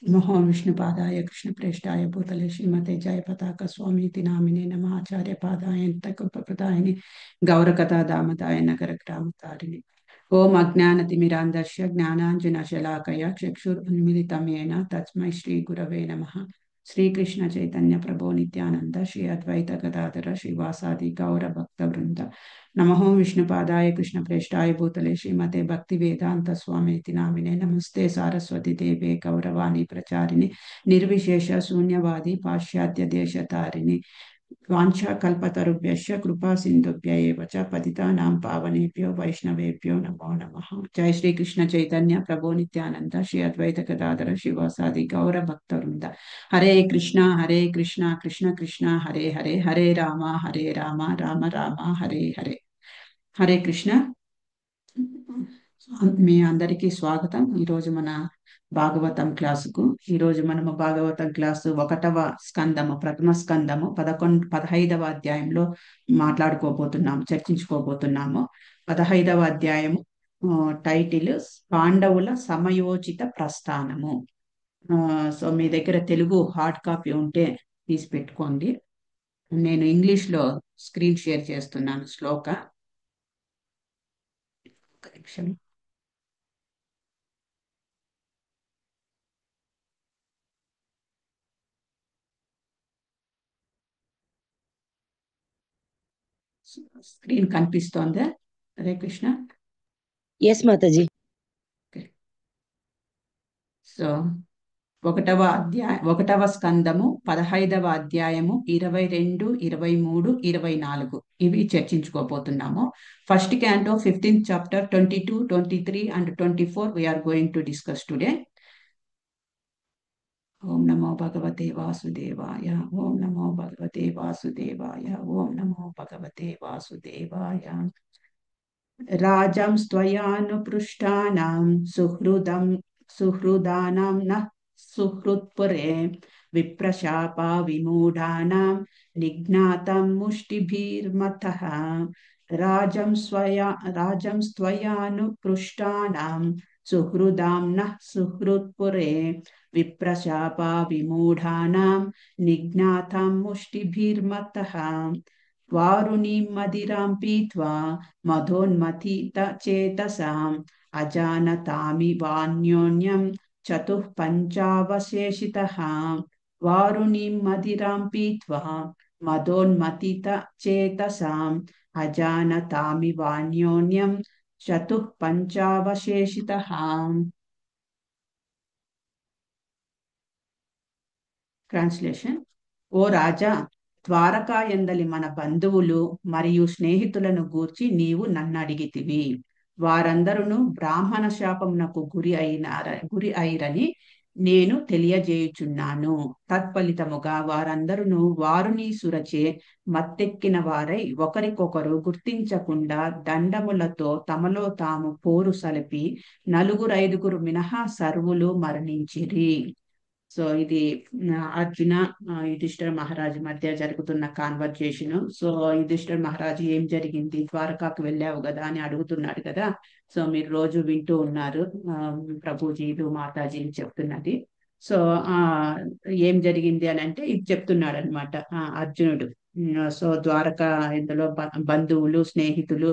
नमो विष्णुपादाय कृष्णप्रेष्ठाय भूतले श्रीमते जयपताक स्वामीति नामिने नमः आचार्यपादाय तकप्रदायिने गौरकथा दामदाय नगरग्रामतारिणे ओम अज्ञानतिमिरान्धस्य ज्ञानाञ्जनशलाकया चक्षुरुन्मिलितं येन तस्मै श्रीगुरवे नमः। श्रीकृष्ण चैतन्य प्रभो नित्यानंद श्री अद्वैत गदाधर श्रीवासादि गौर भक्त वृंद नमो विष्णुपादाय कृष्णप्रेष्ठाय भूतले श्रीमते भक्तिवेदांत स्वामीति नामिने नमस्ते सारस्वती देवे गौरवाणी प्रचारिणे निर्विशेष शून्यवादी पाश्चात्य देशतारिणे वाञ्छाकल्पतरुभ्यश्च कृपा सिन्धुभ्य एव च पतितानां पावनेभ्यो वैष्णवेभ्यो नमो नमः। जय श्री कृष्ण चैतन्य प्रभो नित्यानंद श्री अद्वैत गदाधर शिवासादि गौर भक्तवृंद। हरे कृष्णा कृष्ण कृष्ण हरे हरे हरे राम राम राम हरे हरे। हरे कृष्ण। మీ అందరికీ స్వాగతం। ఈరోజు మన భాగవతం క్లాసుకు ఈరోజు మనము భాగవతం క్లాసు 1వ స్కందము ప్రథమ స్కందము 15వ అధ్యాయంలో చర్చించుకోబోతున్నాము। 15వ అధ్యాయము టైటిల్ పాండవుల సమయోచిత ప్రస్థానము। సో మీ దగ్గర తెలుగు హార్డ్ కాపీ ఉంటే తీసి పెట్టుకోండి। నేను ఇంగ్లీష్ లో స్క్రీన్ షేర్ చేస్తున్నాను శ్లోక। కరెక్షన్ స్క్రీన్ కనిపిస్తోందా? హరే కృష్ణ। ఎస్ మాతాజీ। సో 1వ స్కందము 15వ అధ్యాయము 22, 23, 24 ఇవి చర్చించుకోబోతున్నాము। First canto 15th chapter 22, 23 and 24 we are going to discuss today। ఓం నమో భగవతే వాసుదేవాయ ఓం నమో భగవతే వాసుదేవాయ ఓం నమో భగవతే వాసుదేవాయ। రాజం స్త్వయానుపృష్టానాం సుహృదానాం నః సుహృత్పురే విప్రశాపా విమూఢానాం నిజ్ఞాతం ముష్టిభిర్మతః। రాజం స్త్వయానుపృష్టానాం సుహృదాం నః సుహృత్పురే విప్రశాపా విమూఢానాం నిజ్ఞాతం ముష్టిభిర్మతః। వారుణీం మదిరాం పీత్వా మధోన్మథిత చేతసాం అజానతామి వాన్యోన్యం చతుః పంచావశేషితః। వారుణీం మదిరాం పీత్వా మధోన్మథిత చేతసాం అజానతామి వాన్యోన్యం చతుః పంచావశేషితః। ట్రాన్స్లేషన్। ఓ రాజా, ద్వారకాయందలి మన బంధువులు మరియు స్నేహితులను గూర్చి నీవు నన్నడిగితివి। వారందరూ బ్రాహ్మణ శాపమునకు గురి అయిరని నేను తెలియజేయుచున్నాను। తత్ఫలితముగా వారందరూ వారుణీసురచే మత్తెక్కిన వారై ఒకరికొకరు గుర్తించకుండా దండములతో తమలో తాము పోరు సలిపి 4-5 మినహా సర్వులు మరణించిరి। సో ఇది అర్జున యుధిష్ఠిర మహారాజు మధ్య జరుగుతున్న కాన్వర్జేషన్। సో యుధిష్ఠిర మహారాజు ఏం జరిగింది, ద్వారకాకు వెళ్ళావు కదా అని అడుగుతున్నాడు కదా। సో మీరు రోజు వింటూ ఉన్నారు ప్రభుజీలు మాతాజీలు చెప్తున్నది। సో ఏం జరిగింది అని అంటే ఇది చెప్తున్నాడు అనమాట అర్జునుడు। సో ద్వారకా ఇందులో బంధువులు స్నేహితులు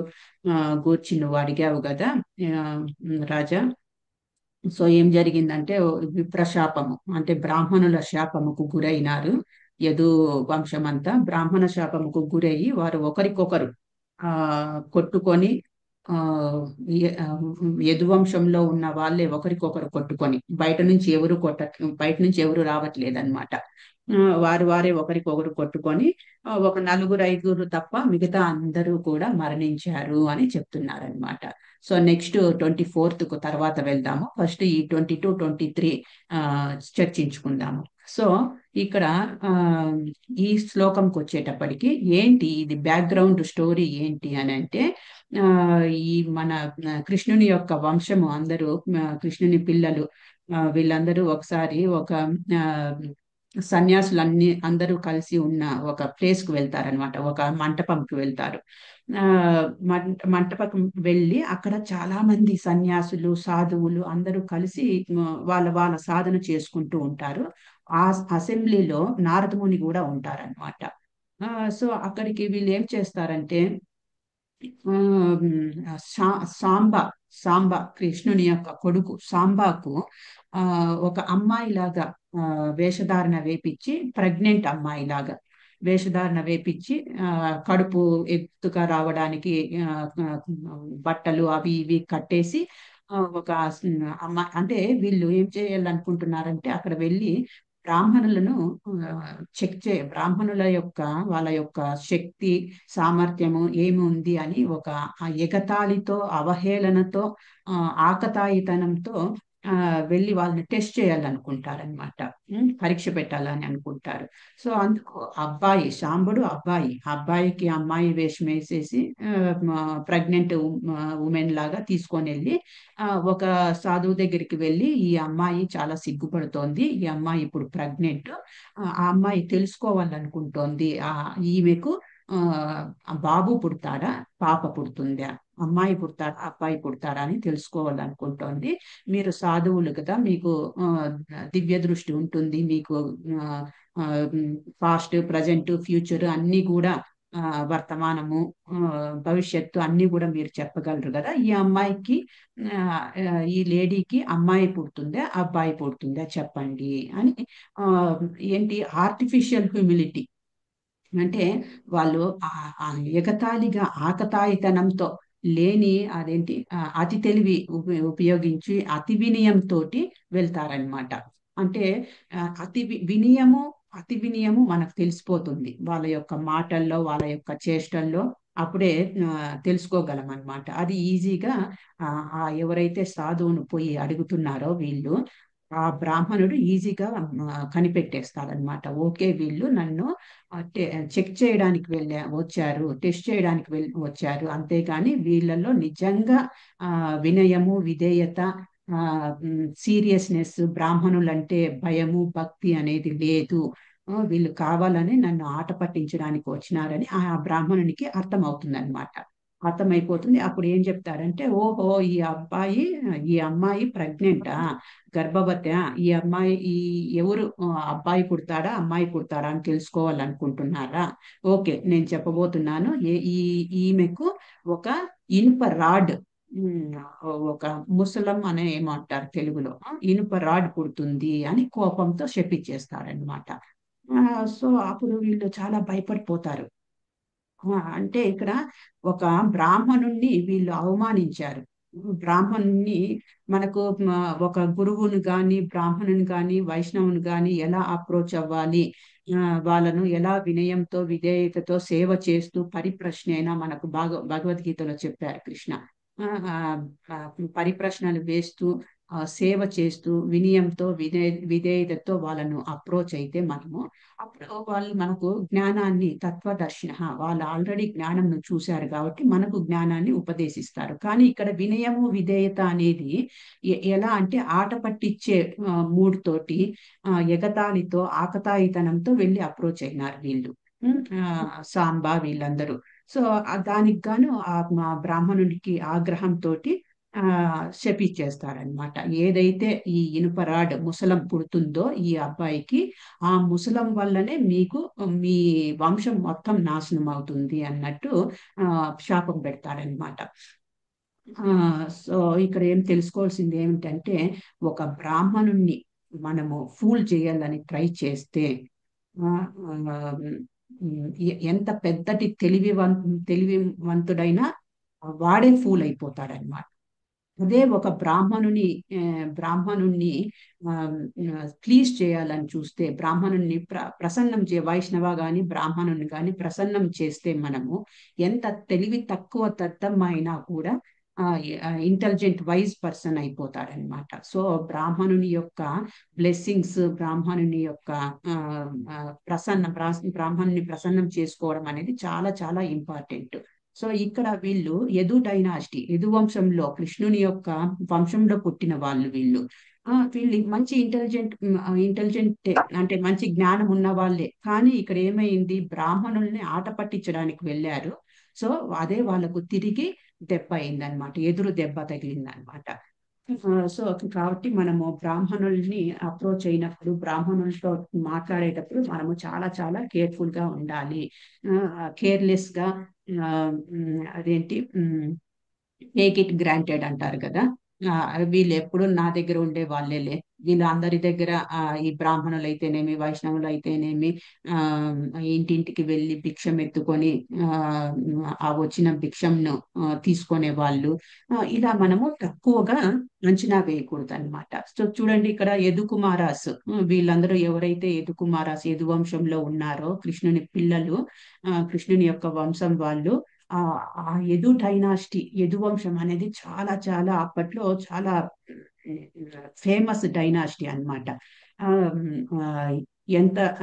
గూర్చి నువ్వు అడిగావు కదా రాజా। సో ఏం జరిగిందంటే విప్రశాపము అంటే బ్రాహ్మణుల శాపముకు గురైనారు। యదు వంశమంతా బ్రాహ్మణ శాపముకు గురయ్యి వారు ఒకరికొకరు కొట్టుకొని యదువంశంలో ఉన్న వాళ్ళే ఒకరికొకరు కొట్టుకొని బయట నుంచి ఎవరు రావట్లేదన్నమాట। వారే ఒకరికొకరు కొట్టుకొని ఒక 4-5 తప్ప మిగతా అందరూ కూడా మరణించారు అని చెప్తున్నారనమాట। సో నెక్స్ట్ 24th తర్వాత వెళ్దాము। ఫస్ట్ ఈ 22, 23 చర్చించుకుందాము। సో ఇక్కడ ఈ శ్లోకంకి వచ్చేటప్పటికి ఏంటి ఇది బ్యాక్గ్రౌండ్ స్టోరీ ఏంటి అని అంటే ఈ మన కృష్ణుని యొక్క వంశము అందరూ కృష్ణుని పిల్లలు వీళ్ళందరూ ఒకసారి ఒక సన్యాసులన్నీ అందరూ కలిసి ఉన్న ఒక ప్లేస్ కు వెళ్తారనమాట, ఒక మంటపంకి వెళ్తారు. ఆ మంటపం వెళ్ళి అక్కడ చాలా మంది సన్యాసులు, సాధువులు అందరూ కలిసి వాళ్ళ వాళ్ళ సాధన చేసుకుంటూ ఉంటారు. ఆ అసెంబ్లీలో నారదముని కూడా ఉంటారనమాట. సో అక్కడికి వీళ్ళు ఏం చేస్తారంటే, ఆ, సాంబ సాంబ కృష్ణుని యొక్క కొడుకు సాంబాకు ఆ ఒక అమ్మాయిలాగా వేషధారణ వేపించి, ప్రెగ్నెంట్ అమ్మాయిలాగా వేషధారణ వేపించి, కడుపు ఎత్తుగా రావడానికి ఆ, ఆ, బట్టలు అవి ఇవి కట్టేసి, ఒక అమ్మాయి అంటే వీళ్ళు ఏం చేయాలనుకుంటున్నారంటే అక్కడ వెళ్ళి బ్రాహ్మణులను బ్రాహ్మణుల యొక్క వాళ్ళ యొక్క శక్తి సామర్థ్యము ఏమి ఉంది అని ఒక ఎగతాళితో, అవహేళనతో, ఆ, ఆకతాయితనంతో ఆ వెళ్ళి వాళ్ళని టెస్ట్ చేయాలనుకుంటారనమాట. పరీక్ష పెట్టాలని అనుకుంటారు. సో అందుకు అబ్బాయి శాంబుడు, అబ్బాయికి అమ్మాయి వేషం వేసేసి ప్రెగ్నెంట్ ఉమెన్ లాగా తీసుకొని వెళ్ళి ఒక సాధువు దగ్గరికి వెళ్ళి, ఈ అమ్మాయి చాలా సిగ్గుపడుతోంది, ఈ అమ్మాయి ఇప్పుడు ప్రెగ్నెంట్, ఆ అమ్మాయి తెలుసుకోవాలనుకుంటోంది, ఈమెకు బాబు పుడతాడా, పాప పుడుతుందా, అమ్మాయి పుడతాడా, అబ్బాయి పుడతాడా అని తెలుసుకోవాలనుకుంటోంది. మీరు సాధువులు కదా, మీకు ఆ, దివ్య దృష్టి ఉంటుంది, మీకు పాస్ట్, ప్రజెంట్, ఫ్యూచర్ అన్ని కూడా, ఆ, వర్తమానము, ఆ, భవిష్యత్తు అన్ని కూడా మీరు చెప్పగలరు కదా, ఈ అమ్మాయికి ఆ, ఈ లేడీకి అమ్మాయి పుడుతుందా, అబ్బాయి పుడుతుందా చెప్పండి అని. ఆ, ఏంటి ఆర్టిఫిషియల్ హ్యూమిలిటీ అంటే, వాళ్ళు ఎగతాళిగా ఆకతాయితనంతో, లేని అదేంటి అతి తెలివి ఉపయోగించి అతి వినయంతో వెళ్తారనమాట. అంటే వినయము, అతి వినయము మనకు తెలిసిపోతుంది వాళ్ళ యొక్క మాటల్లో, వాళ్ళ యొక్క చేష్టల్లో. అప్పుడే తెలుసుకోగలం అన్నమాట. అది ఈజీగా ఎవరైతే సాధువును పోయి అడుగుతున్నారో వీళ్ళు, ఆ బ్రాహ్మణుడు ఈజీగా కనిపెట్టేస్తాడనమాట. ఓకే, వీళ్ళు నన్ను చెక్ చేయడానికి వచ్చారు, టెస్ట్ చేయడానికి వచ్చారు, అంతేగాని వీళ్ళల్లో నిజంగా వినయము, విధేయత, సీరియస్నెస్, బ్రాహ్మణులంటే భయము, భక్తి అనేది లేదు, వీళ్ళు కావాలని నన్ను ఆట పట్టించడానికి వచ్చినారని ఆ బ్రాహ్మణునికి అర్థమవుతుంది అనమాట. అర్థమైపోతుంది. అప్పుడు ఏం చెప్తారంటే, ఓహో, ఈ అమ్మాయి ప్రెగ్నెంటా, గర్భవతి, ఈ అమ్మాయి ఎవరు, అబ్బాయి పుడతాడా, అమ్మాయి పుడతాడా అని తెలుసుకోవాలనుకుంటున్నారా? ఓకే, నేను చెప్పబోతున్నాను. ఈమెకు ఒక ఇనుప రాడ్, ఉమ్, ఒక ముసలం అనే ఏమంటారు తెలుగులో, ఇనుప రాడ్ పుడుతుంది అని కోపంతో శపించేస్తారనమాట. సో అప్పుడు వీళ్ళు చాలా భయపడిపోతారు. అంటే ఇక్కడ ఒక బ్రాహ్మణుణ్ణి వీళ్ళు అవమానించారు. బ్రాహ్మణుణ్ణి మనకు ఒక గురువుని గాని, బ్రాహ్మణుని గాని, వైష్ణవుని గాని ఎలా అప్రోచ్ అవ్వాలి, వాళ్ళను ఎలా వినయంతో, విధేయతతో సేవ చేస్తూ, పరిప్రశ్న అయినా మనకు భగవద్గీతలో చెప్పారు కృష్ణ. ఆ, ఆ, ఆ, పరిప్రశ్నలు వేస్తూ, సేవ చేస్తూ, వినయంతో, విధేయతతో వాళ్ళను అప్రోచ్ అయితే మనము, అప్పుడు వాళ్ళు మనకు జ్ఞానాన్ని, తత్వదర్శిన, వాళ్ళు ఆల్రెడీ జ్ఞానం చూశారు కాబట్టి మనకు జ్ఞానాన్ని ఉపదేశిస్తారు. కానీ ఇక్కడ వినయము, విధేయత అనేది ఎలా అంటే ఆట పట్టించే మూడ్ తోటి, ఎగతాళితో, ఆకతాయితనంతో వెళ్ళి అప్రోచ్ అయినారు వీళ్ళు, సాంబా వీళ్ళందరూ. సో దానికి గాను మా బ్రాహ్మణుడికి ఆగ్రహంతో ఆ శపిచ్చేస్తారనమాట. ఏదైతే ఈ ఇనుపరాడ్ ముసలం పుడుతుందో ఈ అబ్బాయికి, ఆ ముసలం వల్లనే మీకు మీ వంశం మొత్తం నాశనం అవుతుంది అన్నట్టు శాపం పెడతారనమాట. సో ఇక్కడ ఏం తెలుసుకోవాల్సింది ఏమిటంటే, ఒక బ్రాహ్మణుణ్ణి మనము ఫూల్ చేయాలని ట్రై చేస్తే, ఆ, ఆ, ఎంత పెద్దటి తెలివివంతుడైనా వాడే ఫూల్ అయిపోతాడనమాట. అదే ఒక ఆ, బ్రాహ్మణుణ్ణి ప్లీజ్ చేయాలని చూస్తే, బ్రాహ్మణుణ్ణి ప్రసన్నం వైష్ణవ గాని, బ్రాహ్మణుని గాని ప్రసన్నం చేస్తే, మనము ఎంత తెలివి తక్కువ దద్దమ్మ అయినా కూడా ఇంటెలిజెంట్ వైజ్ పర్సన్ అయిపోతాడనమాట. సో బ్రాహ్మణుని యొక్క బ్లెస్సింగ్స్, బ్రాహ్మణుని యొక్క ఆ, ఆ, బ్రాహ్మణుని ప్రసన్నం చేసుకోవడం అనేది చాలా చాలా ఇంపార్టెంట్. సో ఇక్కడ వీళ్ళు యదు డైనాసిటీ, యదు వంశంలో, కృష్ణుని యొక్క వంశంలో పుట్టిన వాళ్ళు వీళ్ళు. వీళ్ళు మంచి ఇంటెలిజెంట్ అంటే మంచి జ్ఞానం ఉన్న వాళ్ళే. కానీ ఇక్కడ ఏమైంది, బ్రాహ్మణుల్ని ఆట పట్టించడానికి వెళ్ళారు. సో అదే వాళ్ళకు తిరిగి దెబ్బ అయిందనమాట, ఎదురు దెబ్బ తగిలిందనమాట. సో కాబట్టి మనము బ్రాహ్మణుల్ని అప్రోచ్ అయినప్పుడు, బ్రాహ్మణులతో మాట్లాడేటప్పుడు మనము చాలా చాలా కేర్ఫుల్ గా ఉండాలి. కేర్లెస్ గా ఆ, అదేంటి, టేక్ ఇట్ గ్రాంటెడ్ అంటారు కదా. ఆ, వీళ్ళు ఎప్పుడు నా దగ్గర ఉండే వాళ్ళేలే, వీళ్ళు అందరి దగ్గర ఈ బ్రాహ్మణులు అయితేనేమి, వైష్ణవులు అయితేనేమి, ఆ ఇంటింటికి వెళ్ళి భిక్షం ఎత్తుకొని ఆ ఆ వచ్చిన భిక్షంను తీసుకునే వాళ్ళు. ఇలా మనము తక్కువగా అంచనా వేయకూడదు అనమాట. సో చూడండి, ఇక్కడ యదుకుమారాస్, వీళ్ళందరూ ఎవరైతే యదుకుమారాస్ యదు వంశంలో ఉన్నారో, కృష్ణుని పిల్లలు, కృష్ణుని యొక్క వంశం వాళ్ళు, ఆ ఆ యదు డైనాసిటీ, యదు వంశం అనేది చాలా చాలా అప్పట్లో చాలా ఫేమస్ డైనాసిటీ అన్నమాట. ఆ, ఆ, ఎంత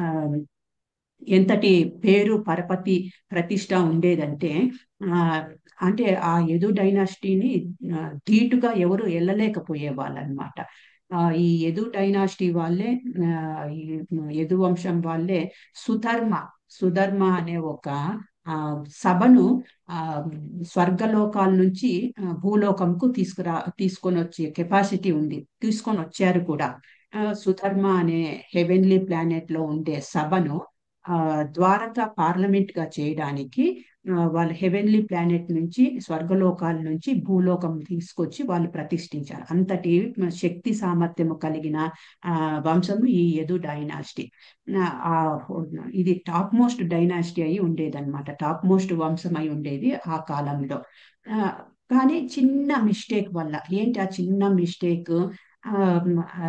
ఎంతటి పేరు పరపతి ప్రతిష్ట ఉండేదంటే, ఆ అంటే ఆ యదు డైనాసిటీని ధీటుగా ఎవరు వెళ్ళలేకపోయే వాళ్ళనమాట. ఈ యదు డైనాసిటీ వాళ్ళే, ఆ, ఈ యదు వంశం వాళ్ళే సుధర్మ సుధర్మ అనే ఒక ఆ సభను ఆ స్వర్గలోకాల నుంచి భూలోకంకు తీసుకొని వచ్చే కెపాసిటీ ఉంది, తీసుకొని వచ్చారు కూడా. సుధర్మ అనే హెవెన్లీ ప్లానెట్ లో ఉండే సభను ఆ ద్వారకా పార్లమెంట్ గా చేయడానికి వాళ్ళు హెవెన్లీ ప్లానెట్ నుంచి, స్వర్గలోకాల నుంచి భూలోకం తీసుకొచ్చి వాళ్ళు ప్రతిష్ఠించారు. అంతటి శక్తి సామర్థ్యము కలిగిన ఆ వంశము ఈ యదు డైనాసిటీ. ఆ ఇది టాప్ మోస్ట్ డైనాసిటీ అయి ఉండేదన్నమాట, టాప్ మోస్ట్ వంశం అయి ఉండేది ఆ కాలంలో. ఆ, కానీ చిన్న మిస్టేక్ వల్ల, ఏంటి ఆ చిన్న మిస్టేక్, ఆ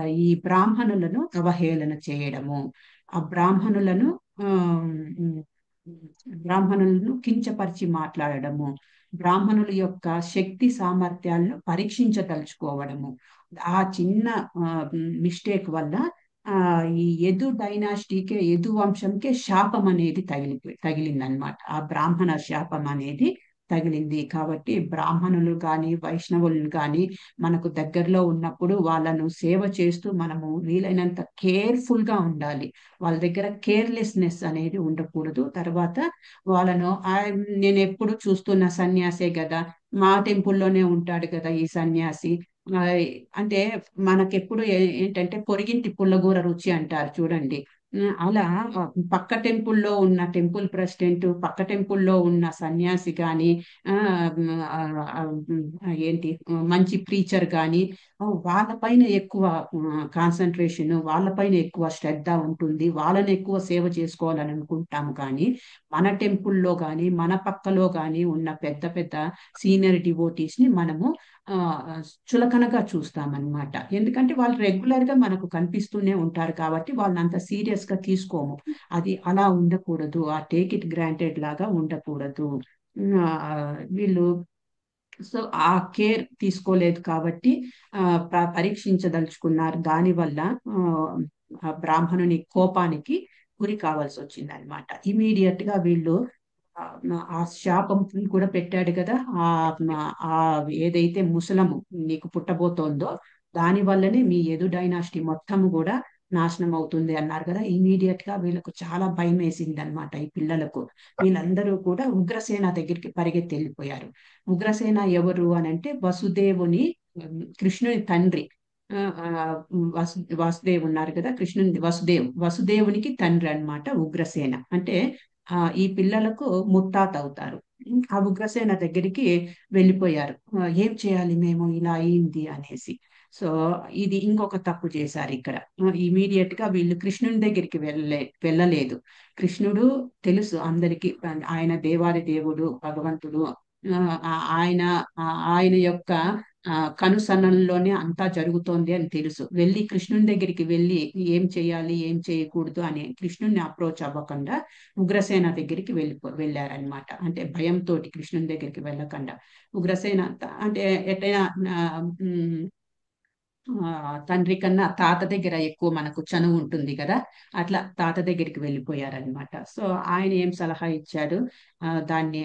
ఈ బ్రాహ్మణులను అవహేళన చేయడము, ఆ ఆ, ఉమ్, బ్రాహ్మణులను కించపరిచి మాట్లాడడము, బ్రాహ్మణుల యొక్క శక్తి సామర్థ్యాలను పరీక్షించదలుచుకోవడము. ఆ చిన్న మిస్టేక్ వల్ల ఆ ఈ యదు డైనాసిటీకే, యదు వంశంకే శాపం అనేది తగిలిందనమాట. ఆ బ్రాహ్మణ శాపం అనేది తగిలింది. కాబట్టి బ్రాహ్మణులు కానీ వైష్ణవులు కానీ మనకు దగ్గరలో ఉన్నప్పుడు వాళ్ళను సేవ చేస్తూ మనము వీలైనంత కేర్ఫుల్ గా ఉండాలి. వాళ్ళ దగ్గర కేర్లెస్నెస్ అనేది ఉండకూడదు. తర్వాత వాళ్ళను నేను ఎప్పుడు చూస్తున్న సన్యాసే కదా, మా టెంపుల్లోనే ఉంటాడు కదా ఈ సన్యాసి, ఆ, అంటే మనకెప్పుడు ఏంటంటే పొరిగింటి పుల్లగూర రుచి అంటారు చూడండి. అలా పక్క టెంపుల్లో ఉన్న టెంపుల్ ప్రెసిడెంట్, పక్క టెంపుల్లో ఉన్న సన్యాసి కానీ, ఆ, ఆ, ఆ, ఏంటి మంచి ప్రీచర్ కానీ, వాళ్ళపైన ఎక్కువ కాన్సన్ట్రేషన్, వాళ్ళపైన ఎక్కువ శ్రద్ధ ఉంటుంది, వాళ్ళని ఎక్కువ సేవ చేసుకోవాలని అనుకుంటాము. కానీ మన టెంపుల్లో కానీ మన పక్కలో కానీ ఉన్న పెద్ద పెద్ద సీనియర్ డివోటీస్ ని మనము ఆ చులకనగా చూస్తామన్నమాట. ఎందుకంటే వాళ్ళు రెగ్యులర్ గా మనకు కనిపిస్తూనే ఉంటారు కాబట్టి వాళ్ళని అంత సీరియస్ గా తీసుకోము. అది అలా ఉండకూడదు, ఆ టేక్ ఇట్ గ్రాంటెడ్ లాగా ఉండకూడదు. ఆ, వీళ్ళు సో ఆ కేర్ తీసుకోలేదు కాబట్టి ఆ పరీక్షించదలుచుకున్నారు. దానివల్ల ఆ ఆ బ్రాహ్మణుని కోపానికి గురి కావాల్సి వచ్చింది అనమాట. ఇమీడియట్ గా వీళ్ళు ఆ ఆ శాపం కూడా పెట్టాడు కదా, ఆ ఆ ఏదైతే ముసలము నీకు పుట్టబోతోందో దాని వల్లనే మీ యదు డైనాసిటీ మొత్తం కూడా నాశనం అవుతుంది అన్నారు కదా. ఇమీడియట్ గా వీళ్ళకు చాలా భయం వేసింది అనమాట ఈ పిల్లలకు. వీళ్ళందరూ కూడా ఉగ్రసేన దగ్గరికి పరిగెత్తి వెళ్ళిపోయారు. ఉగ్రసేన ఎవరు అని అంటే వసుదేవుని, కృష్ణుని తండ్రి. ఆ, ఆ, వాసుదేవ్ ఉన్నారు కదా, కృష్ణుని వసుదేవునికి తండ్రి అన్నమాట ఉగ్రసేన. అంటే ఈ పిల్లలకు ముత్తాత అవుతారు. ఆ ఉగ్రసేన దగ్గరికి వెళ్ళిపోయారు. ఏం చేయాలి మేము, ఇలా అయింది అనేసి. సో ఇది ఇంకొక తప్పు చేశారు ఇక్కడ. ఇమీడియట్ గా వీళ్ళు కృష్ణుని దగ్గరికి వెళ్ళలేదు. కృష్ణుడు తెలుసు అందరికి, ఆయన దేవాది దేవుడు, భగవంతుడు. ఆయన ఆయన యొక్క కనుసన్నల్లోనే అంతా జరుగుతోంది అని తెలుసు. వెళ్ళి కృష్ణుని దగ్గరికి వెళ్ళి ఏం చేయాలి ఏం చేయకూడదు అని కృష్ణుని అప్రోచ్ అవ్వకుండా ఉగ్రసేన దగ్గరికి వెళ్ళారనమాట. అంటే భయంతో కృష్ణుని దగ్గరికి వెళ్ళకుండా ఉగ్రసేన అంటే ఎటైనా తండ్రి కన్నా తాత దగ్గర ఎక్కువ మనకు చనువు ఉంటుంది కదా, అట్లా తాత దగ్గరికి వెళ్ళిపోయారనమాట. సో ఆయన ఏం సలహా ఇచ్చాడు, దాన్ని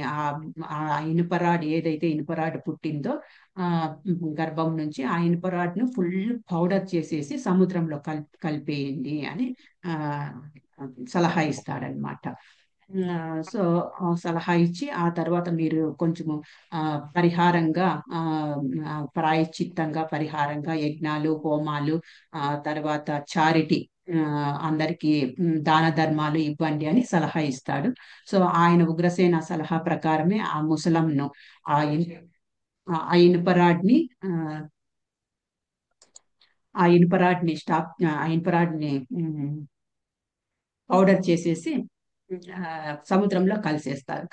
ఆ ఇనుపరాడు ఏదైతే ఇనుపరాడు పుట్టిందో ఆ గర్భం నుంచి ఆ ఇనుపరాడును ఫుల్ పౌడర్ చేసేసి సముద్రంలో కలిపేయండి అని ఆ సలహా ఇస్తాడనమాట. సో సలహా ఇచ్చి ఆ తర్వాత మీరు కొంచెము ఆ పరిహారంగా ప్రాయశ్చిత్తంగా పరిహారంగా యజ్ఞాలు హోమాలు తర్వాత చారిటీ అందరికి దాన ధర్మాలు ఇవ్వండి అని సలహా ఇస్తాడు. సో ఆయన ఉగ్రసేన సలహా ప్రకారమే ఆ ముసలంను ఆ ఇన్- ఆ ఇనుపరాడ్ని ఆ ఆ ఇనుపరాడ్ని స్టాప్ ఆ ఇనుపరాడ్ని పౌడర్ చేసేసి ఆ, సముద్రంలో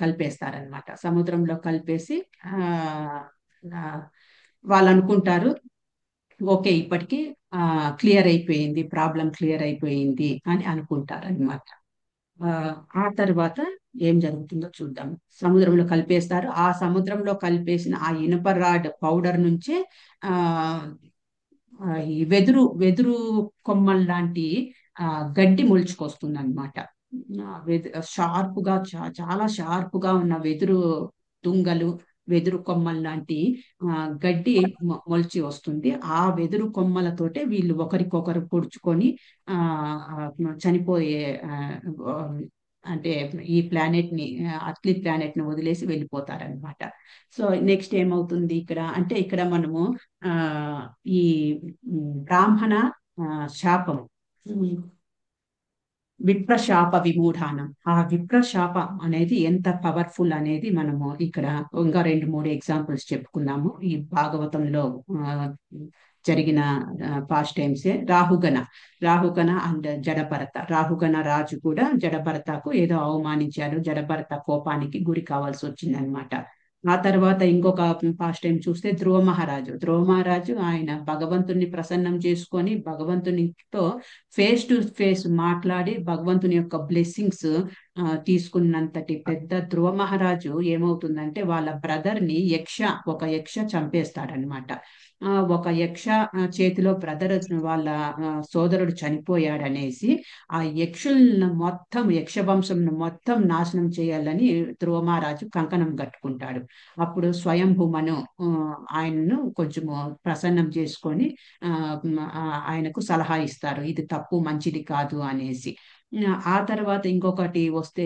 కలిపేస్తారనమాట. సముద్రంలో కలిపేసి ఆ, ఆ, వాళ్ళు అనుకుంటారు ఓకే ఇప్పటికి క్లియర్ అయిపోయింది, ప్రాబ్లం క్లియర్ అయిపోయింది అని అనుకుంటారు అనమాట. ఆ ఆ తర్వాత ఏం జరుగుతుందో చూద్దాం. సముద్రంలో కలిపేస్తారు. ఆ సముద్రంలో కలిపేసిన ఆ ఇనుప రాడ్ పౌడర్ నుంచే ఆ ఈ వెదురు కొమ్మల్ లాంటి గడ్డి మొలుచుకొస్తుంది అనమాట. షార్ప్ గా చాలా షార్ప్ గా ఉన్న వెదురు తుంగలు, వెదురు కొమ్మల్ లాంటి గడ్డి మొలిచి వస్తుంది. ఆ వెదురు కొమ్మలతోటే వీళ్ళు ఒకరికొకరు పొడుచుకొని ఆ ఆ, చనిపోయే అంటే ఈ ప్లానెట్ ని అర్లీ ప్లానెట్ ని వదిలేసి వెళ్ళిపోతారనమాట. సో నెక్స్ట్ ఏమవుతుంది ఇక్కడ అంటే ఇక్కడ మనము ఆ ఈ బ్రాహ్మణ శాపం, ఉమ్, విప్రశాప విమూఢానం. ఆ విప్రశాపం అనేది ఎంత పవర్ఫుల్ అనేది మనము ఇక్కడ ఇంకా రెండు మూడు ఎగ్జాంపుల్స్ చెప్పుకున్నాము ఈ భాగవతంలో జరిగిన పాస్ట్ టైమ్సే. రాహుగణ అండ్ జడభరత. రాహుగణ రాజు కూడా జడభరతకు ఏదో అవమానించారు, జడభరత కోపానికి గురి కావాల్సి వచ్చింది అనమాట. ఆ తర్వాత ఇంకొక పాస్ట్ టైం చూస్తే ధ్రువ మహారాజు ఆయన భగవంతుని ప్రసన్నం చేసుకొని భగవంతునితో ఫేస్ టు ఫేస్ మాట్లాడి భగవంతుని యొక్క బ్లెస్సింగ్స్ తీసుకున్నంతటి పెద్ద ధ్రువ మహారాజు ఏమవుతుందంటే వాళ్ళ బ్రదర్ ని ఒక యక్ష చంపేస్తాడనమాట. ఒక యక్ష చేతిలో బ్రదర్ వాళ్ళ సోదరుడు చనిపోయాడనేసి ఆ యక్ష వంశంను మొత్తం నాశనం చేయాలని ధ్రువ మహారాజు కంకణం కట్టుకుంటాడు. అప్పుడు స్వయంభూమను ఆయనను కొంచెము ప్రసన్నం చేసుకొని ఆ ఆయనకు సలహా ఇస్తారు ఇది తప్పు మంచిది కాదు అనేసి. ఆ తర్వాత ఇంకొకటి వస్తే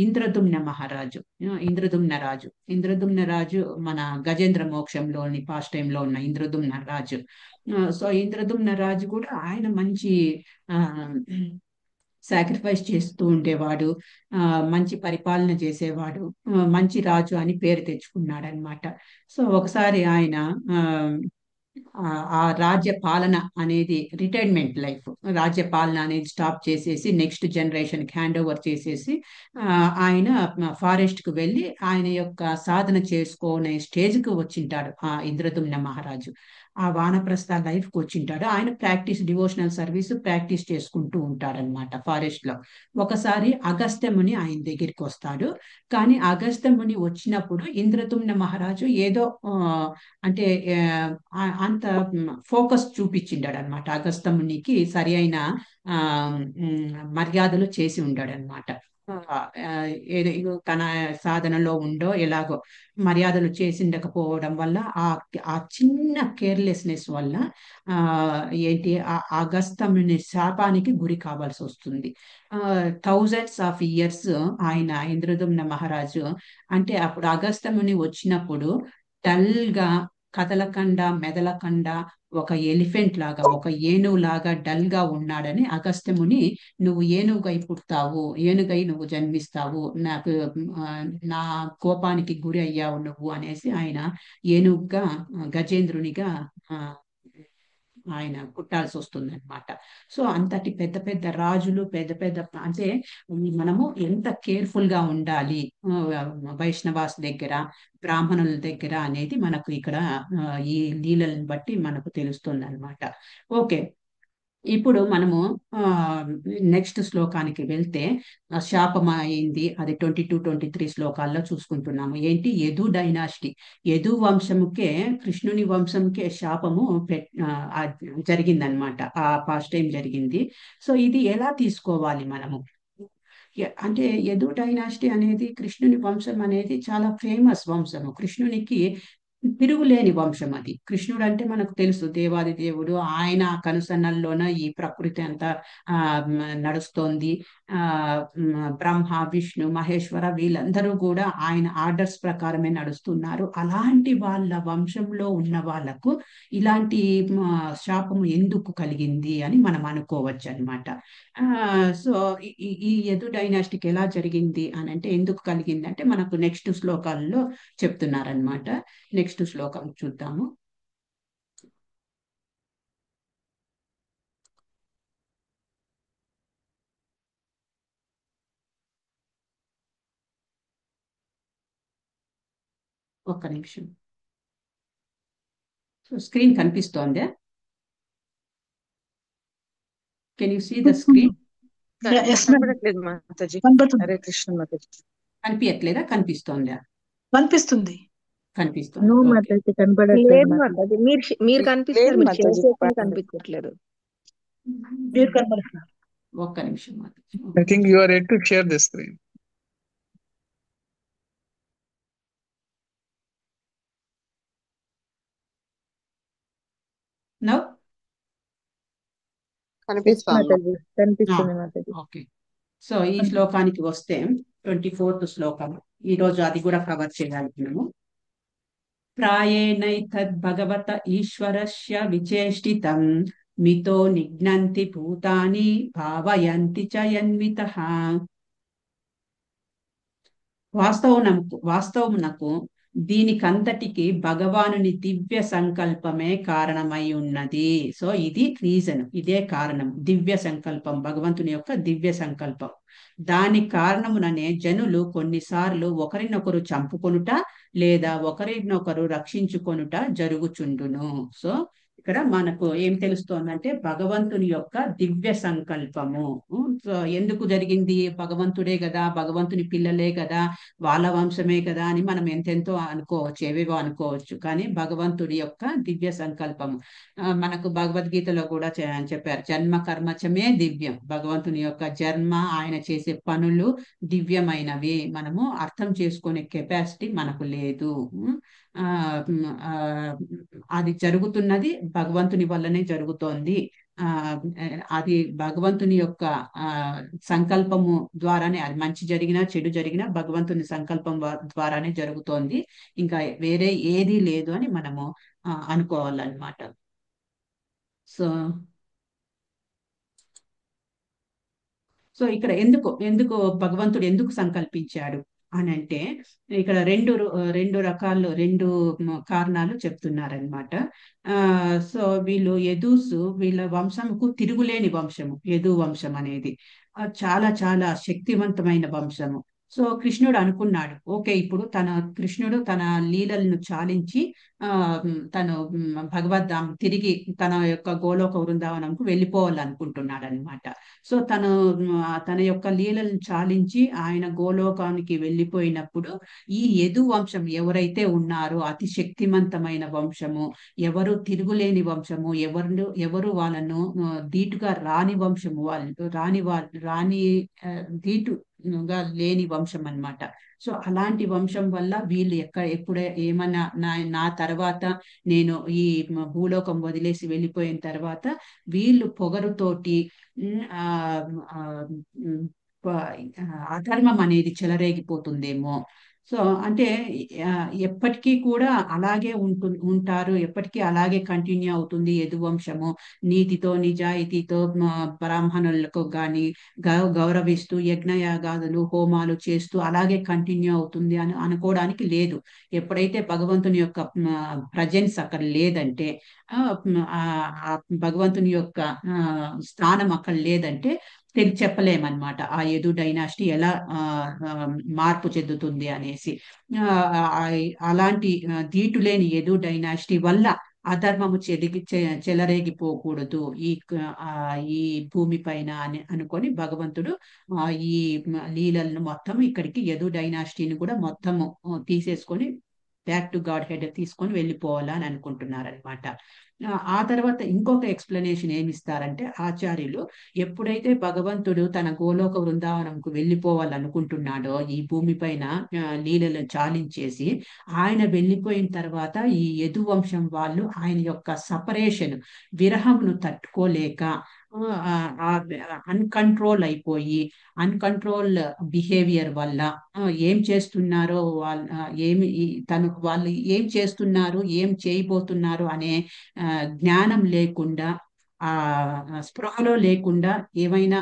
ఇంద్రదుమ్న మహారాజు, ఇంద్రదుమ్న రాజు మన గజేంద్ర మోక్షంలోని పాస్ట్ టైంలో ఉన్న ఇంద్రదుమ్న రాజు. సో ఇంద్రదుమ్న రాజు కూడా ఆయన మంచి ఆ సాక్రిఫైస్ చేస్తూ ఉండేవాడు, ఆ మంచి పరిపాలన చేసేవాడు, మంచి రాజు అని పేరు తెచ్చుకున్నాడు అనమాట. సో ఒకసారి ఆయన ఆ ఆ రాజ్య పాలన అనేది రిటైర్మెంట్ లైఫ్, రాజ్య పాలన అనేది స్టాప్ చేసేసి నెక్స్ట్ జనరేషన్ కి హ్యాండ్ ఓవర్ చేసేసి ఆయన ఫారెస్ట్ కు వెళ్ళి ఆయన యొక్క సాధన చేసుకునే స్టేజ్ కు వచ్చింటాడు ఆ ఇంద్రదుమ్న మహారాజు. ఆ వానప్రస్థ లైఫ్ కు వచ్చింటాడు. ఆయన డివోషనల్ సర్వీస్ ప్రాక్టీస్ చేసుకుంటూ ఉంటాడనమాట ఫారెస్ట్ లో. ఒకసారి అగస్త్యముని ఆయన దగ్గరికి వస్తాడు. కానీ అగస్త్యముని వచ్చినప్పుడు ఇంద్రదుమ్న మహారాజు ఏదో అంటే అంత ఫోకస్ చూపించిండాడు అనమాట. అగస్త్యమునికి సరి అయిన ఆ మర్యాదలు చేసి ఉండాడు అనమాట. ఏదో ఇగో తన సాధనలో ఉండో ఎలాగో మర్యాదలు చేసిండకపోవడం వల్ల ఆ చిన్న కేర్లెస్నెస్ వల్ల ఆ ఏంటి ఆ అగస్త్యముని శాపానికి గురి కావాల్సి వస్తుంది. థౌజండ్స్ ఆఫ్ ఇయర్స్ ఆయన ఇంద్రదుమ్న మహారాజు అంటే అప్పుడు అగస్త్యముని వచ్చినప్పుడు డల్ గా కదలకుండా మెదలకుండా ఒక ఎలిఫెంట్ లాగా ఒక ఏనుగు లాగా డల్ గా ఉన్నాడని అగస్త్యముని నువ్వు ఏనుగై పుడతావు, ఏనుగై నువ్వు జన్మిస్తావు, నాకు నా కోపానికి గురి అయ్యావు నువ్వు అనేసి ఆయన ఏనుగుగా గజేంద్రునిగా ఆ, ఆయన పుట్టాల్సి వస్తుంది అనమాట. సో అంతటి పెద్ద పెద్ద రాజులు పెద్ద పెద్ద అంటే మనము ఎంత కేర్ఫుల్ గా ఉండాలి వైష్ణవాస్ దగ్గర, బ్రాహ్మణుల దగ్గర అనేది మనకు ఇక్కడ ఈ లీలలను బట్టి మనకు తెలుస్తుంది అనమాట. ఓకే. ఇప్పుడు మనము ఆ నెక్స్ట్ శ్లోకానికి వెళ్తే శాపం అయింది, అది 22, 23 శ్లోకాల్లో చూసుకుంటున్నాము. ఏంటి? యదు డైనాసిటీ, యదు వంశముకే, కృష్ణుని వంశంకే శాపము జరిగిందనమాట. ఆ పాస్ట్ టైం జరిగింది. సో ఇది ఎలా తీసుకోవాలి మనము? అంటే యదు డైనాసిటీ అనేది, కృష్ణుని వంశం అనేది చాలా ఫేమస్ వంశము. కృష్ణునికి తిరుగులేని వంశం అది. కృష్ణుడు అంటే మనకు తెలుసు, దేవాది దేవుడు. ఆయన కనుసన్నల్లోన ఈ ప్రకృతి అంతా నడుస్తోంది. ఆ బ్రహ్మ, విష్ణు, మహేశ్వర వీళ్ళందరూ కూడా ఆయన ఆర్డర్స్ ప్రకారమే నడుస్తున్నారు. అలాంటి వాళ్ళ వంశంలో ఉన్న వాళ్ళకు ఇలాంటి శాపము ఎందుకు కలిగింది అని మనం అనుకోవచ్చు అనమాట. సో ఈ యదు డైనాస్టిక్ ఎలా జరిగింది అని అంటే, ఎందుకు కలిగింది అంటే మనకు నెక్స్ట్ శ్లోకాల్లో చెప్తున్నారనమాట. నెక్స్ట్ శ్లోకం చూద్దాము. ఒక్క నిమిషం. సో స్క్రీన్ కనిపిస్తోందా? Can you see the screen? Yes, ma'am. కనపడట్లేదు మాతాజీ. కనపడుతుంది. హరే కృష్ణ మాతాజీ. కనిపించట్లేదా? కనిపిస్తోందా? కనిపిస్తుంది. కనిపిస్తోంది. No okay. మాతాజీ కనపడట్లేదు లేదు మాతాజీ. మాతాజీ, మీరు కనిపిస్తున్నారు, లేదు మీరు మాతాజీ. చేసేది కనిపించట్లేదు. మీరు కనపడుతున్నారు. ఒక్క నిమిషం మాత్రం. I think you are ready to share the screen. Now Yes, కనిపిస్తాను. మాతాజీ కనిపిస్తుంది మాతాజీ. ఓకే. సో ఈ శ్లోకానికి వస్తే 24th శ్లోకం, ఈ రోజు అది కూడా కవర్ చేయాలి మనము. ప్రాయేణైతద్భగవత ఈశ్వరస్య విచేష్టితం మితో నిఘ్నంతి భూతాని భావయంతి చ యన్వితః. వాస్తవమునకు దీనికంతటికి భగవానుని దివ్య సంకల్పమే కారణమై ఉన్నది. సో ఇది రీజన్, ఇదే కారణం. దివ్య సంకల్పం, భగవంతుని యొక్క దివ్య సంకల్పం. దాని కారణముననే జనులు కొన్నిసార్లు ఒకరినొకరు చంపుకొనుట లేదా ఒకరినొకరు రక్షించుకొనుట జరుగుచుండును. సో ఇక్కడ మనకు ఏం తెలుస్తోందంటే, భగవంతుని యొక్క దివ్య సంకల్పము. సో ఎందుకు జరిగింది? భగవంతుడే కదా, భగవంతుని పిల్లలే కదా, వాళ్ళ వంశమే కదా అని మనం ఎంతెంతో అనుకోవచ్చు, ఏవేవో అనుకోవచ్చు. కానీ భగవంతుడి యొక్క దివ్య సంకల్పము మనకు భగవద్గీతలో కూడా చెప్పారు, జన్మ కర్మచమే దివ్యం. భగవంతుని యొక్క జన్మ, ఆయన చేసే పనులు దివ్యమైనవి. మనము అర్థం చేసుకునే కెపాసిటీ మనకు లేదు. అది జరుగుతున్నది భగవంతుని వల్లనే జరుగుతోంది. అది భగవంతుని యొక్క సంకల్పము ద్వారానే, అది మంచి జరిగినా చెడు జరిగినా భగవంతుని సంకల్పం ద్వారానే జరుగుతోంది. ఇంకా వేరే ఏదీ లేదు అని మనము అనుకోవాలన్నమాట. సో సో ఇక్కడ ఎందుకు భగవంతుడు ఎందుకు సంకల్పించాడు అని అంటే, ఇక్కడ రెండు రకాలు, రెండు కారణాలు చెప్తున్నారనమాట. సో వీళ్ళు యదూసు, వీళ్ళ వంశముకు తిరుగులేని వంశము యదు వంశం అనేది. చాలా చాలా శక్తివంతమైన వంశము. సో కృష్ణుడు అనుకున్నాడు, ఓకే ఇప్పుడు కృష్ణుడు తన లీలలను చాలించి తను భగవద్ధాం తిరిగి తన యొక్క గోలోక వృందావనంకు వెళ్ళిపోవాలనుకుంటున్నాడు అనమాట. సో తన యొక్క లీలలను చాలించి ఆయన గోలోకానికి వెళ్ళిపోయినప్పుడు, ఈ యదు వంశం ఎవరైతే ఉన్నారో అతి శక్తివంతమైన వంశము, ఎవరు తిరుగులేని వంశము, ఎవరు వాళ్ళను ధీటుగా రాని వంశము, వాళ్ళు రాని ధీటుగా లేని వంశం అన్నమాట. సో అలాంటి వంశం వల్ల వీళ్ళు ఎప్పుడే ఏమన్నా నా తర్వాత, నేను ఈ భూలోకం వదిలేసి వెళ్ళిపోయిన తర్వాత వీళ్ళు పొగరుతోటి అధర్మం అనేది చెలరేగిపోతుందేమో. సో అంటే ఎప్పటికీ కూడా అలాగే ఉంటారు, ఎప్పటికీ అలాగే కంటిన్యూ అవుతుంది యదువంశము. నీతితో నిజాయితీతో బ్రాహ్మణులకు గాని గౌరవిస్తూ యజ్ఞయాగాదులు హోమాలు చేస్తూ అలాగే కంటిన్యూ అవుతుంది అని అనుకోవడానికి లేదు. ఎప్పుడైతే భగవంతుని యొక్క ప్రజెన్స్ అక్కడ లేదంటే, భగవంతుని యొక్క స్థానం అక్కడ లేదంటే చెప్పలేమన్నమాట ఆ యదు డైనాసిటీ ఎలా మార్పు చెందుతుంది అనేసి. అలాంటి ధీటు లేని యదు డైనాసిటీ వల్ల అధర్మము చెలరేగిపోకూడదు ఈ భూమి పైన అని అనుకొని భగవంతుడు ఈ లీలలను మొత్తం ఇక్కడికి యదు డైనాసిటీని కూడా మొత్తము తీసేసుకొని బ్యాక్ టు గాడ్ హెడ్ తీసుకొని వెళ్ళిపోవాలా అని అనుకుంటున్నారనమాట. ఆ తర్వాత ఇంకొక ఎక్స్ప్లెనేషన్ ఏమిస్తారంటే ఆచార్యులు, ఎప్పుడైతే భగవంతుడు తన గోలోక వృందావనంకు వెళ్ళిపోవాలనుకుంటున్నాడో ఈ భూమి పైన లీలలను చాలించేసి ఆయన వెళ్ళిపోయిన తర్వాత ఈ యదు వంశం వాళ్ళు ఆయన యొక్క సపరేషన్ విరహమును తట్టుకోలేక అన్కంట్రోల్ అయిపోయి అన్కంట్రోల్ బిహేవియర్ వల్ల ఏం చేస్తున్నారో వాళ్ళు ఏం చేస్తున్నారు ఏం చేయబోతున్నారు అనే జ్ఞానం లేకుండా ఆ స్పృహలో లేకుండా ఏమైనా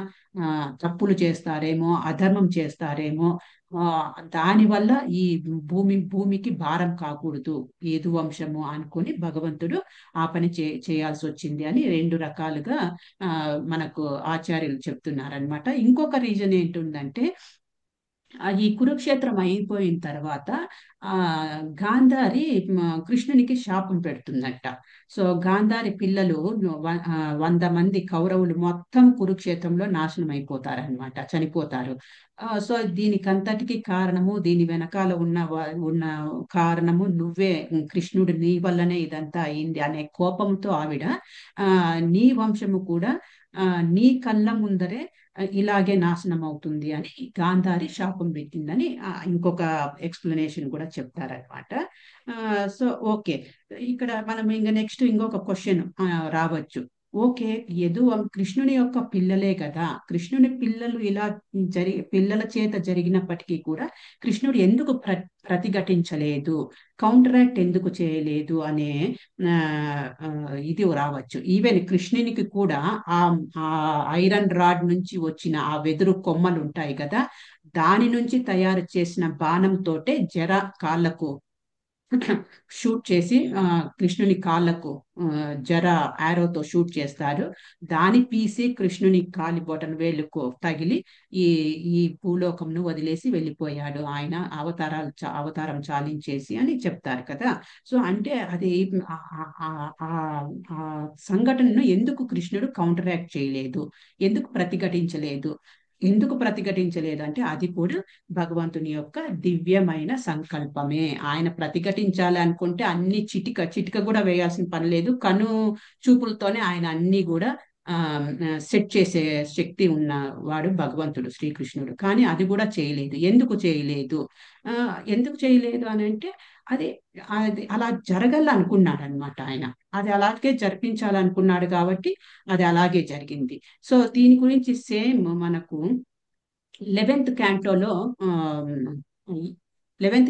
తప్పులు చేస్తారేమో అధర్మం చేస్తారేమో దానివల్ల ఈ భూమికి భారం కాకూడదు యదు వంశము అనుకుని భగవంతుడు ఆ పని చేయాల్సి వచ్చింది అని రెండు రకాలుగా మనకు ఆచార్యులు చెప్తున్నారనమాట. ఇంకొక రీజన్ ఏంటుందంటే ఈ కురుక్షేత్రం అయిపోయిన తర్వాత గాంధారి కృష్ణునికి శాపం పెడుతుందంట. సో గాంధారి పిల్లలు 100 మంది కౌరవులు మొత్తం కురుక్షేత్రంలో నాశనం అయిపోతారనమాట, చనిపోతారు. సో దీనికంతటికి కారణము, దీని వెనకాల ఉన్న కారణము నువ్వే కృష్ణుడు, నీ వల్లనే ఇదంతా అయింది అనే కోపంతో ఆవిడ నీ వంశము కూడా నీ కళ్ళ ముందరే ఇలాగే నాశనం అవుతుంది అని గాంధారి శాపం పెట్టిందని ఇంకొక ఎక్స్ప్లెనేషన్ కూడా చెప్తారనమాట. సో ఓకే, ఇక్కడ మనం ఇంకా నెక్స్ట్ ఇంకొక క్వశ్చన్ రావచ్చు. ఓకే, కృష్ణుని యొక్క పిల్లలే కదా, కృష్ణుని పిల్లలు ఇలా పిల్లల చేత జరిగినప్పటికీ కూడా కృష్ణుడు ఎందుకు ప్రతిఘటించలేదు, కౌంటరాక్ట్ ఎందుకు చేయలేదు అనే ఇది రావచ్చు. ఈవెన్ కృష్ణునికి కూడా ఆ ఐరన్ రాడ్ నుంచి వచ్చిన ఆ వెదురు కొమ్మలు ఉంటాయి కదా, దాని నుంచి తయారు చేసిన బాణంతోటే జర కాళ్ళకు షూట్ చేసి కృష్ణుని కాళ్ళకు జర ఆరోతో షూట్ చేస్తారు. దాని పీసి కృష్ణుని కాలి బొటన వేలుకు తగిలి ఈ భూలోకంను వదిలేసి వెళ్ళిపోయాడు ఆయన అవతారం చాలించేసి అని చెప్తారు కదా. సో అంటే అది ఆ సంఘటనను ఎందుకు కృష్ణుడు కౌంటరాక్ట్ చేయలేదు, ఎందుకు ప్రతిఘటించలేదు అంటే అది కూడా భగవంతుని యొక్క దివ్యమైన సంకల్పమే. ఆయన ప్రతిఘటించాలి అనుకుంటే అన్ని చిటిక కూడా వేయాల్సిన పని లేదు, కను చూపులతోనే ఆయన అన్ని కూడా సెట్ చేసే శక్తి ఉన్న వాడు భగవంతుడు శ్రీకృష్ణుడు. కానీ అది కూడా చేయలేదు. ఎందుకు చేయలేదు అని అంటే అది అలా జరగాలనుకున్నాడు అనమాట. ఆయన అది అలాగే జరిపించాలనుకున్నాడు కాబట్టి అది అలాగే జరిగింది. సో దీని గురించి సేమ్ మనకు 11th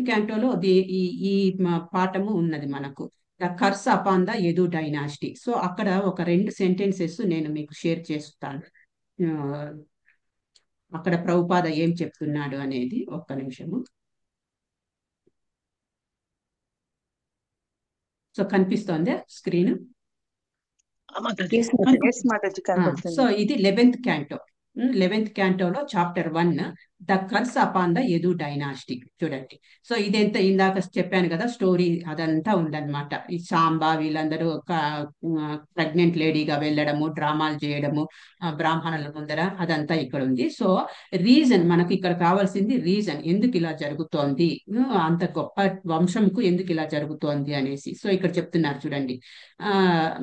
క్యాంటోలో ఈ పాఠము ఉన్నది మనకు, the curse upon the Yadu dynasty. So అక్కడ ఒక 2 సెంటెన్సెస్ నేను మీకు షేర్ చేస్తాను, అక్కడ ప్రభుపాద ఏం చెప్తున్నాడు అనేది. ఒక్క నిమిషము. So కనిపిస్తోందా screen? సో ఇది 11th క్యాంటో. 11th క్యాంటోలో chapter 1 the curse upon the Yadu dynasty. చూడండి, సో ఇదెంత ఇందాక చెప్పాను కదా స్టోరీ, అదంతా ఉందన్నమాట. ఈ సాంబా వీళ్ళందరూ ప్రెగ్నెంట్ లేడీగా వెళ్ళడము, డ్రామాలు చేయడము బ్రాహ్మణుల ముందర, అదంతా ఇక్కడ ఉంది. సో రీజన్ మనకి ఇక్కడ కావాల్సింది, రీజన్ ఎందుకు ఇలా జరుగుతోంది, అంత గొప్ప వంశంకు ఎందుకు ఇలా జరుగుతోంది అనేసి. సో ఇక్కడ చెప్తున్నారు చూడండి,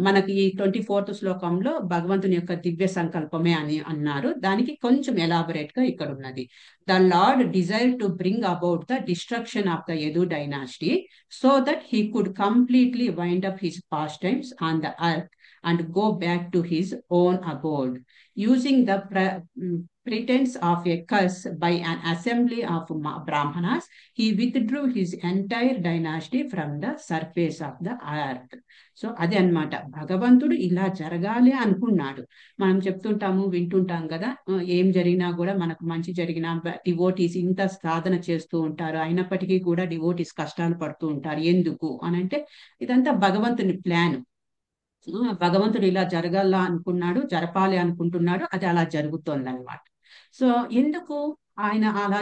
మనకి ఈ 24th శ్లోకంలో భగవంతుని యొక్క దివ్య సంకల్పమే అని అన్నారు. దానికి కొంచెం ఎలాబొరేట్ గా ఇక్కడ ఉన్నది. The Lord desired to bring about the destruction of the Yadu dynasty so that he could completely wind up his pastimes on the earth and go back to his own abode. Using the pretense of a curse by an assembly of Brahmanas, he withdrew his entire dynasty from the surface of the earth. So అదే అన్నమాట, భగవంతుడు ఇలా జరగాలి అనుకున్నాడు. మనం చెప్తుంటాము, వింటుంటాం కదా, ఏం జరిగినా కూడా మనకు మంచి జరిగినా డివోటీస్ ఇంత సాధన చేస్తూ ఉంటారు, అయినప్పటికీ కూడా డివోటీస్ కష్టాలు పడుతూ ఉంటారు. ఎందుకు అనంటే ఇదంతా భగవంతుని ప్లాన్. భగవంతుడు ఇలా జరగాల అనుకున్నాడు, జరపాలి అనుకుంటున్నాడు, అది అలా జరుగుతోంది అనమాట. సో ఎందుకు ఆయన అలా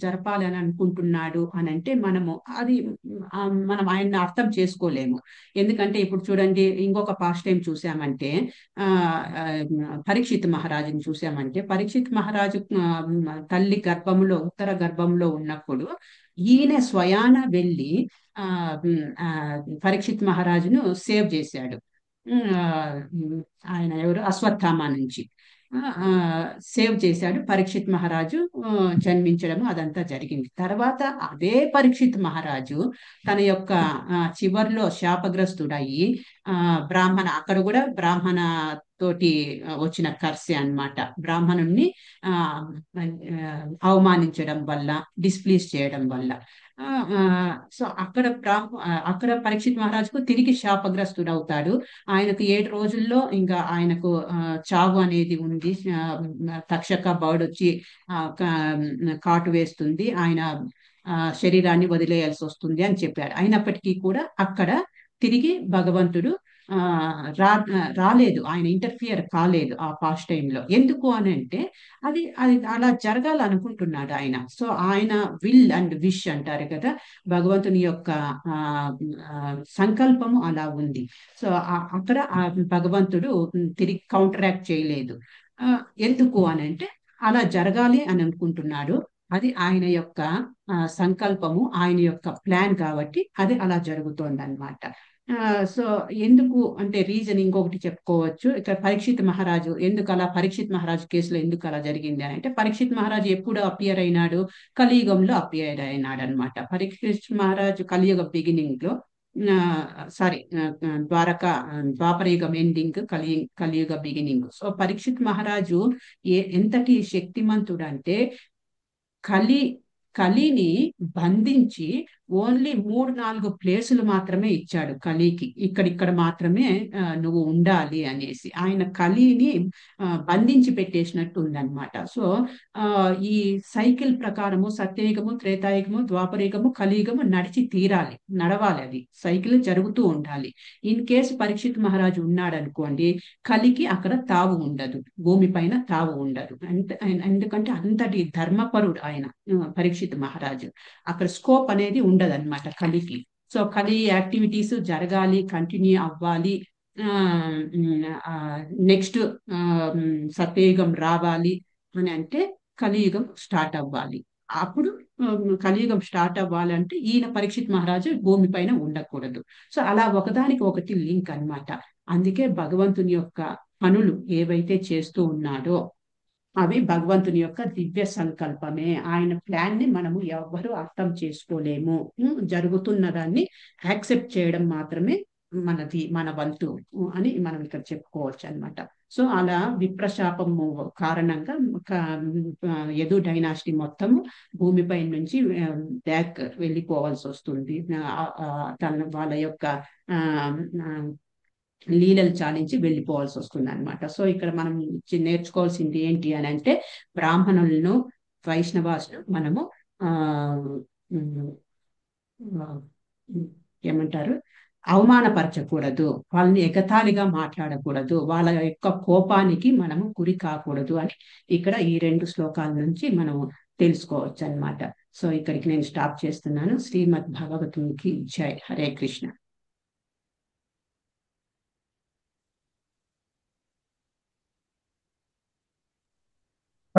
జరపాలి అని అనుకుంటున్నాడు అని అంటే మనము అది మనం ఆయన్ని అర్థం చేసుకోలేము. ఎందుకంటే ఇప్పుడు చూడండి, ఇంకొక పాస్ట్ టైం చూసామంటే ఆ ఆ, పరీక్షిత్ మహారాజుని చూసామంటే, పరీక్షిత్ మహారాజు తల్లి గర్భంలో, ఉత్తర గర్భంలో ఉన్నప్పుడు ఈయన స్వయాన వెళ్ళి ఆ పరీక్షిత్ మహారాజును సేవ్ చేశాడు. ఆ, ఆయన ఎవరు, అశ్వత్థామ నుంచి సేవ్ చేశాడు. పరీక్షిత్ మహారాజు జన్మించడము అదంతా జరిగింది. తర్వాత అదే పరీక్షిత్ మహారాజు తన యొక్క చివర్లో శాపగ్రస్తుడయ్యి అక్కడ కూడా బ్రాహ్మణ తోటి వచ్చిన కర్సే అన్నమాట. బ్రాహ్మణుణ్ణి ఆ అవమానించడం వల్ల, డిస్ప్లీజ్ చేయడం వల్ల సో అక్కడ పరీక్షిత్ మహారాజుకు తిరిగి శాపగ్రస్తుడు అవుతాడు. ఆయనకు 7 రోజుల్లో ఇంకా ఆయనకు చావు అనేది ఉంది. తక్షక బర్డ్ వచ్చి కాటు వేస్తుంది, ఆయన శరీరాన్ని వదిలేయాల్సి వస్తుంది అని చెప్పాడు. అయినప్పటికీ కూడా అక్కడ తిరిగి భగవంతుడు రాలేదు, ఆయన ఇంటర్ఫియర్ కాలేదు ఆ పాస్ట్ టైంలో. ఎందుకు అని అంటే అది అది అలా జరగాలనుకుంటున్నాడు ఆయన. సో ఆయన విల్ అండ్ విష్ అంటారు కదా, భగవంతుని యొక్క సంకల్పము అలా ఉంది. సో అక్కడ భగవంతుడు తిరిగి కౌంటరాక్ట్ చేయలేదు. ఎందుకు అని అంటే అలా జరగాలి అని అనుకుంటున్నాడు. అది ఆయన యొక్క సంకల్పము, ఆయన యొక్క ప్లాన్ కాబట్టి అది అలా జరుగుతోంది అనమాట. సో ఎందుకు అంటే రీజన్ ఇంకొకటి చెప్పుకోవచ్చు. ఇక్కడ పరీక్షిత్ మహారాజు ఎందుకు అలా, పరీక్షిత్ మహారాజు కేసులో ఎందుకు అలా జరిగింది అని అంటే, పరీక్షిత్ మహారాజు ఎప్పుడు అపియర్ అయినాడు, కలియుగంలో అపియర్ అయినాడు అనమాట. పరీక్షిత్ మహారాజు కలియుగ బిగినింగ్ లో ద్వాపరయుగం ఎండింగ్, కలియుగ బిగినింగ్. సో పరీక్షిత్ మహారాజు ఎంతటి శక్తిమంతుడంటే కలిని బంధించి ఓన్లీ 3-4 ప్లేసులు మాత్రమే ఇచ్చాడు కలికి. ఇక్కడ మాత్రమే నువ్వు ఉండాలి అనేసి ఆయన కలిని బంధించి పెట్టేసినట్టు ఉందన్నమాట. సో ఈ సైకిల్ ప్రకారము సత్యయుగము, త్రేతాయుగము, ద్వాపరయుగము, కలియుగము నడవాలి. అది సైకిల్ జరుగుతూ ఉండాలి. ఇన్ కేసు పరీక్షిత్ మహారాజు ఉన్నాడు అనుకోండి, కలికి అక్కడ తావు ఉండదు, భూమిపైన తావు ఉండదు. ఎందుకంటే అంతటి ధర్మపరుడు ఆయన పరీక్షిత్ మహారాజు. అక్కడ స్కోప్ అనేది ఉండదన్నమాట కలికి. సో కలి యాక్టివిటీస్ జరగాలి, కంటిన్యూ అవ్వాలి, నెక్స్ట్ సత్యయుగం రావాలి అని అంటే కలియుగం స్టార్ట్ అవ్వాలి. అప్పుడు కలియుగం స్టార్ట్ అవ్వాలంటే ఈయన పరీక్షిత్ మహారాజు భూమిపైన ఉండకూడదు. సో అలా ఒకదానికి ఒకటి లింక్ అన్నమాట. అందుకే భగవంతుని యొక్క పనులు ఏవైతే చేస్తూ ఉన్నాడో అవి భగవంతుని యొక్క దివ్య సంకల్పమే. ఆయన ప్లాన్ ని మనము ఎవ్వరూ అర్థం చేసుకోలేము. జరుగుతున్న దాన్ని యాక్సెప్ట్ చేయడం మాత్రమే మన వంతు అని మనం ఇక్కడ చెప్పుకోవచ్చు అన్నమాట. సో అలా విప్రశాపము కారణంగా యదు డైనాసిటీ మొత్తము భూమిపై నుంచి బ్యాక్ వెళ్ళిపోవాల్సి వస్తుంది. వాళ్ళ యొక్క లీలలు చాలించి వెళ్ళిపోవాల్సి వస్తుంది అనమాట. సో ఇక్కడ మనం నేర్చుకోవాల్సింది ఏంటి అని అంటే, బ్రాహ్మణులను, వైష్ణవాసులు మనము ఏమంటారు, అవమానపరచకూడదు, వాళ్ళని ఎగతాళిగా మాట్లాడకూడదు, వాళ్ళ యొక్క కోపానికి మనము గురి కాకూడదు అని ఇక్కడ ఈ 2 శ్లోకాల నుంచి మనము తెలుసుకోవచ్చు అన్నమాట. సో ఇక్కడికి నేను స్టాప్ చేస్తున్నాను. శ్రీమద్ భగవతునికి జై. హరే కృష్ణ.